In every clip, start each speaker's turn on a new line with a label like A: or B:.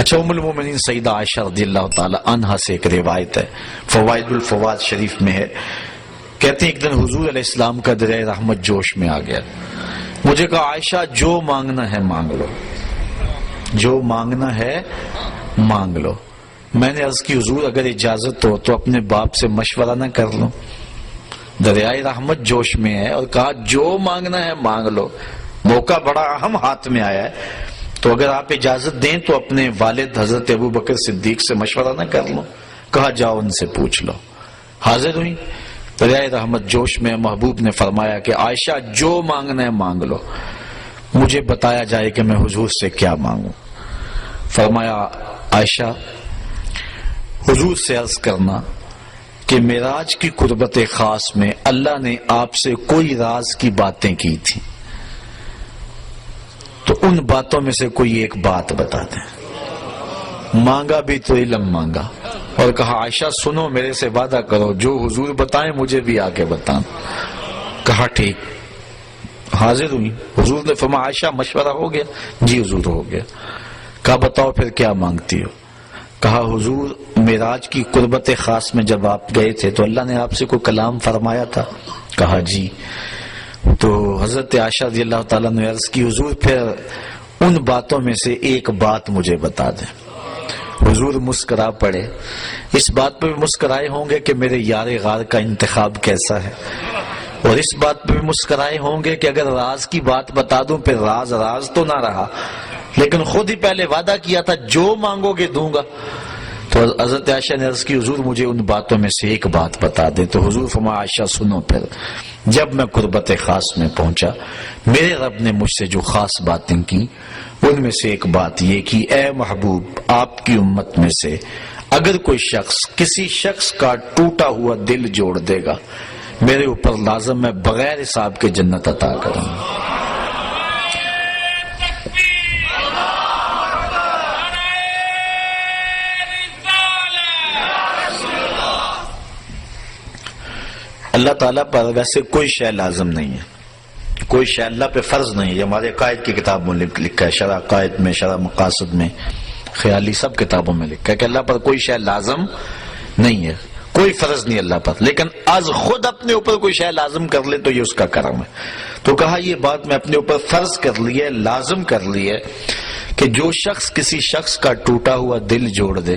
A: اچھا، ام المومنین سیدہ عائشہ رضی اللہ تعالی عنہا سے ایک روایت ہے، فوائد الفوائد شریف میں ہے، کہتے ہیں ایک دن حضور علیہ السلام کا دریائے رحمت جوش میں آ گیا، مجھے کہا عائشہ جو مانگنا ہے مانگ لو، جو مانگنا ہے مانگ لو۔ میں نے عرض کی حضور اگر اجازت ہو تو اپنے باپ سے مشورہ نہ کر لوں؟ دریائے رحمت جوش میں ہے اور کہا جو مانگنا ہے مانگ لو، موقع بڑا اہم ہاتھ میں آیا ہے، تو اگر آپ اجازت دیں تو اپنے والد حضرت ابو بکر صدیق سے مشورہ نہ کر لوں؟ کہا جاؤ ان سے پوچھ لو۔ حاضر ہوئی دریائے رحمت جوش میں، محبوب نے فرمایا کہ عائشہ جو مانگنا ہے مانگ لو، مجھے بتایا جائے کہ میں حضور سے کیا مانگوں۔ فرمایا عائشہ حضور سے عرض کرنا کہ معراج کی قربت خاص میں اللہ نے آپ سے کوئی راز کی باتیں کی تھی، تو ان باتوں میں سے کوئی ایک بات بتا دیں۔ مانگا بھی تو علم مانگا اور کہا عائشہ سنو، میرے سے وعدہ کرو جو حضور بتائیں مجھے بھی آ کے بتانا۔ کہا ٹھیک۔ حاضر ہوئی، حضور نے فرمایا عائشہ مشورہ ہو گیا؟ جی حضور ہو گیا۔ کہا بتاؤ پھر کیا مانگتی ہو؟ کہا حضور معراج کی قربت خاص میں جب آپ گئے تھے تو اللہ نے آپ سے کوئی کلام فرمایا تھا؟ کہا جی۔ تو حضرت عائشہ رضی اللہ تعالیٰ نے عرض کی حضور پھر ان باتوں میں سے ایک بات مجھے بتا دیں۔ حضور مسکرا پڑے، اس بات پہ بھی مسکرائے ہوں گے کہ میرے یار غار کا انتخاب کیسا ہے، اور اس بات پہ بھی مسکرائے ہوں گے کہ اگر راز کی بات بتا دوں پھر راز راز تو نہ رہا، لیکن خود ہی پہلے وعدہ کیا تھا جو مانگو گے دوں گا۔ تو حضرت عائشہ نے عرض کی حضور مجھے ان باتوں میں سے ایک بات بتا دے۔ تو حضور فرمایا عائشہ سنو پھر، جب میں قربت خاص میں پہنچا میرے رب نے مجھ سے جو خاص باتیں کی ان میں سے ایک بات یہ کی، اے محبوب آپ کی امت میں سے اگر کوئی شخص کسی شخص کا ٹوٹا ہوا دل جوڑ دے گا میرے اوپر لازم میں بغیر حساب کے جنت عطا کروں گا۔ اللہ تعالیٰ پر ویسے کوئی شے لازم نہیں ہے، کوئی شے اللہ پہ فرض نہیں ہے۔ ہمارے قائد کی کتاب میں لکھا ہے، شرح قائد میں، شرح مقاصد میں، خیالی سب کتابوں میں لکھا ہے کہ اللہ پر کوئی شے لازم نہیں ہے، کوئی فرض نہیں اللہ پر، لیکن از خود اپنے اوپر کوئی شے لازم کر لے تو یہ اس کا کرم ہے۔ تو کہا یہ بات میں اپنے اوپر فرض کر لی ہے، لازم کر لی ہے کہ جو شخص کسی شخص کا ٹوٹا ہوا دل جوڑ دے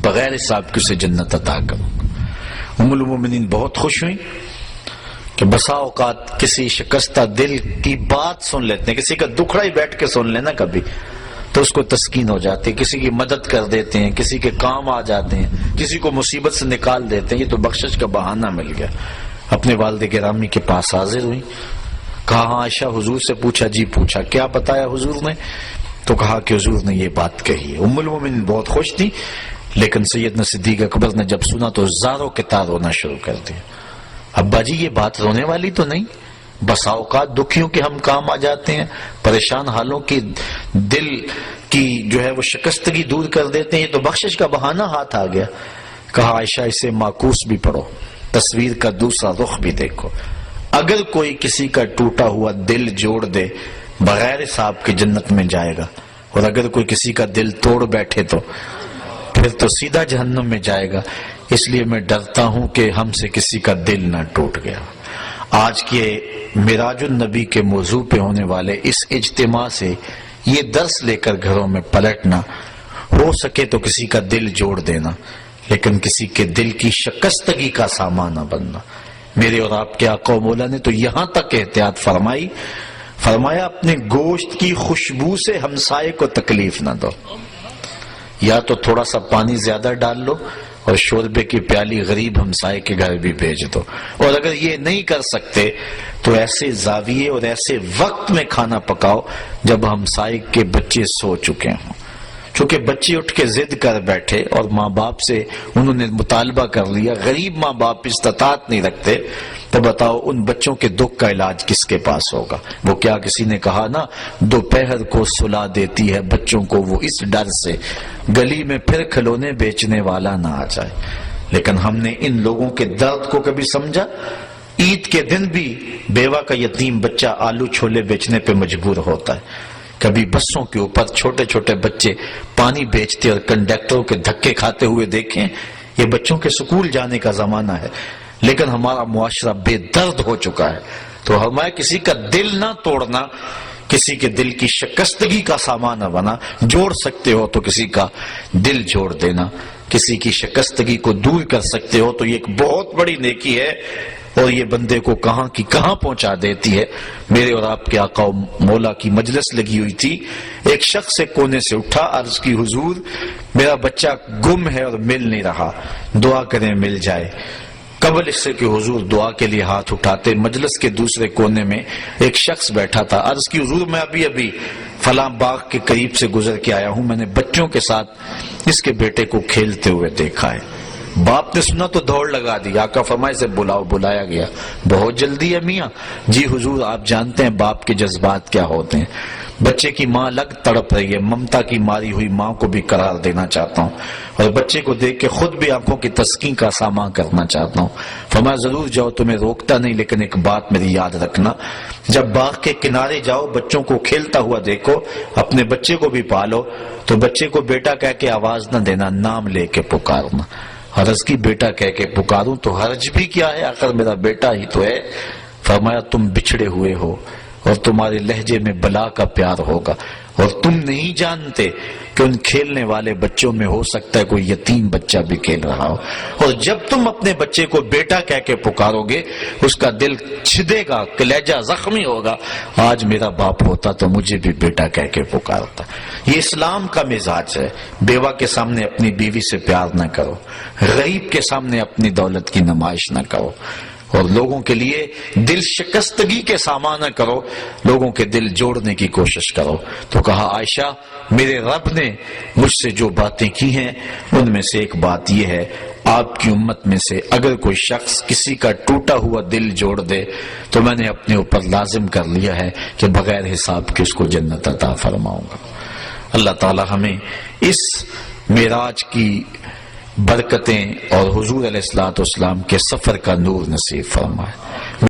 A: بغیر حساب کے اسے جنت عطا کروں۔ ام المومنین بہت خوش ہوئی کہ بسا اوقات کسی شکستہ دل کی بات سن لیتے ہیں، کسی کا دکھڑا ہی بیٹھ کے سن لینا کبھی تو اس کو تسکین ہو جاتی ہے، کسی کی مدد کر دیتے ہیں، کسی کے کام آ جاتے ہیں، کسی کو مصیبت سے نکال دیتے ہیں، یہ تو بخشش کا بہانہ مل گیا۔ اپنے والد گرامی کے پاس حاضر ہوئی، کہا ہاں عائشہ حضور سے پوچھا؟ جی پوچھا۔ کیا بتایا حضور نے؟ تو کہا کہ حضور نے یہ بات کہی ہے۔ ام المومنین بہت خوش تھی، لیکن سیدنا صدیق اکبر نے جب سنا تو زاروں کے تار رونا شروع کر دیا۔ ابا جی یہ بات رونے والی تو نہیں، بسا اوقات دکھیوں کے ہم کام آ جاتے ہیں، پریشان حالوں کی دل کی جو ہے وہ شکستگی دور کر دیتے ہیں، یہ تو بخشش کا بہانہ ہاتھ آ گیا۔ کہا عائشہ اسے معکوس بھی پڑھو، تصویر کا دوسرا رخ بھی دیکھو، اگر کوئی کسی کا ٹوٹا ہوا دل جوڑ دے بغیر حساب کے جنت میں جائے گا، اور اگر کوئی کسی کا دل توڑ بیٹھے تو پھر تو سیدھا جہنم میں جائے گا۔ اس لیے میں ڈرتا ہوں کہ ہم سے کسی کا دل نہ ٹوٹ گیا۔ آج کے معراج النبی کے موضوع پہ ہونے والے اس اجتماع سے یہ درس لے کر گھروں میں پلٹنا، ہو سکے تو کسی کا دل جوڑ دینا، لیکن کسی کے دل کی شکستگی کا سامان نہ بننا۔ میرے اور آپ کے آقا و مولا نے تو یہاں تک احتیاط فرمائی، فرمایا اپنے گوشت کی خوشبو سے ہمسائے کو تکلیف نہ دو، یا تو تھوڑا سا پانی زیادہ ڈال لو اور شوربے کی پیالی غریب ہمسائے کے گھر بھی بھیج دو، اور اگر یہ نہیں کر سکتے تو ایسے زاویے اور ایسے وقت میں کھانا پکاؤ جب ہمسائے کے بچے سو چکے ہوں۔ چونکہ بچے اٹھ کے ضد کر بیٹھے اور ماں باپ سے انہوں نے مطالبہ کر لیا، غریب ماں باپ استطاعت نہیں رکھتے، تو بتاؤ ان بچوں کے دکھ کا علاج کس کے پاس ہوگا؟ وہ کیا کسی نے کہا نا، دوپہر کو سلا دیتی ہے بچوں کو وہ اس ڈر سے گلی میں پھر کھلونے بیچنے والا نہ آ جائے۔ لیکن ہم نے ان لوگوں کے درد کو کبھی سمجھا؟ عید کے دن بھی بیوہ کا یتیم بچہ آلو چھولے بیچنے پہ مجبور ہوتا ہے، کبھی بسوں کے اوپر چھوٹے چھوٹے بچے پانی بیچتے اور کنڈکٹروں کے دھکے کھاتے ہوئے دیکھیں؟ یہ بچوں کے سکول جانے کا زمانہ ہے، لیکن ہمارا معاشرہ بے درد ہو چکا ہے۔ تو ہمارا کسی کا دل نہ توڑنا، کسی کے دل کی شکستگی کا سامان نہ بنا۔ جوڑ سکتے ہو تو کسی کا دل جوڑ دینا، کسی کی شکستگی کو دور کر سکتے ہو تو یہ ایک بہت بڑی نیکی ہے، اور یہ بندے کو کہاں کی کہاں پہنچا دیتی ہے۔ میرے اور آپ کے آقا و مولا کی مجلس لگی ہوئی تھی، ایک شخص سے کونے سے اٹھا، عرض کی حضور میرا بچہ گم ہے اور مل نہیں رہا، دعا کریں مل جائے۔ قبل اس سے کہ حضور دعا کے لیے ہاتھ اٹھاتے، مجلس کے دوسرے کونے میں ایک شخص بیٹھا تھا، عرض کی حضور میں ابھی فلاں باغ کے قریب سے گزر کے آیا ہوں، میں نے بچوں کے ساتھ اس کے بیٹے کو کھیلتے ہوئے دیکھا ہے۔ باپ نے سنا تو دوڑ لگا دی، آقا فرمائے سے بلاؤ، بلایا گیا۔ بہت جلدی ہے میاں؟ جی حضور آپ جانتے ہیں باپ کے جذبات کیا ہوتے ہیں، بچے کی ماں الگ تڑپ رہی ہے، ممتا کی ماری ہوئی ماں کو بھی قرار دینا چاہتا ہوں، اور بچے کو دیکھ کے خود بھی آنکھوں کی تسکین کا سامان کرنا چاہتا ہوں۔ فرمایا ضرور جاؤ، تمہیں روکتا نہیں، لیکن ایک بات میری یاد رکھنا، جب باغ کے کنارے جاؤ بچوں کو کھیلتا ہوا دیکھو، اپنے بچے کو بھی پالو تو بچے کو بیٹا کہہ کے آواز نہ دینا، نام لے کے پکارنا۔ عرض کی بیٹا کہہ کے پکاروں تو حرج بھی کیا ہے، آخر میرا بیٹا ہی تو ہے۔ فرمایا تم بچھڑے ہوئے ہو اور تمہارے لہجے میں بلا کا پیار ہوگا، اور تم نہیں جانتے کہ ان کھیلنے والے بچوں میں ہو سکتا ہے کوئی یتیم بچہ بھی کھیل رہا ہو، اور جب تم اپنے بچے کو بیٹا کہہ کے پکارو گے اس کا دل چھدے گا، کلیجہ زخمی ہوگا، آج میرا باپ ہوتا تو مجھے بھی بیٹا کہہ کے پکارتا۔ یہ اسلام کا مزاج ہے۔ بیوہ کے سامنے اپنی بیوی سے پیار نہ کرو، غریب کے سامنے اپنی دولت کی نمائش نہ کرو، اور لوگوں کے لیے دل شکستگی کے سامان نہ کرو، لوگوں کے دل جوڑنے کی کوشش کرو۔ تو کہا عائشہ میرے رب نے مجھ سے جو باتیں کی ہیں ان میں سے ایک بات یہ ہے، آپ کی امت میں سے اگر کوئی شخص کسی کا ٹوٹا ہوا دل جوڑ دے تو میں نے اپنے اوپر لازم کر لیا ہے کہ بغیر حساب کے اس کو جنت عطا فرماؤں گا۔ اللہ تعالی ہمیں اس معراج کی برکتیں اور حضور علیہ الصلوۃ والسلام کے سفر کا نور نصیب فرمائے۔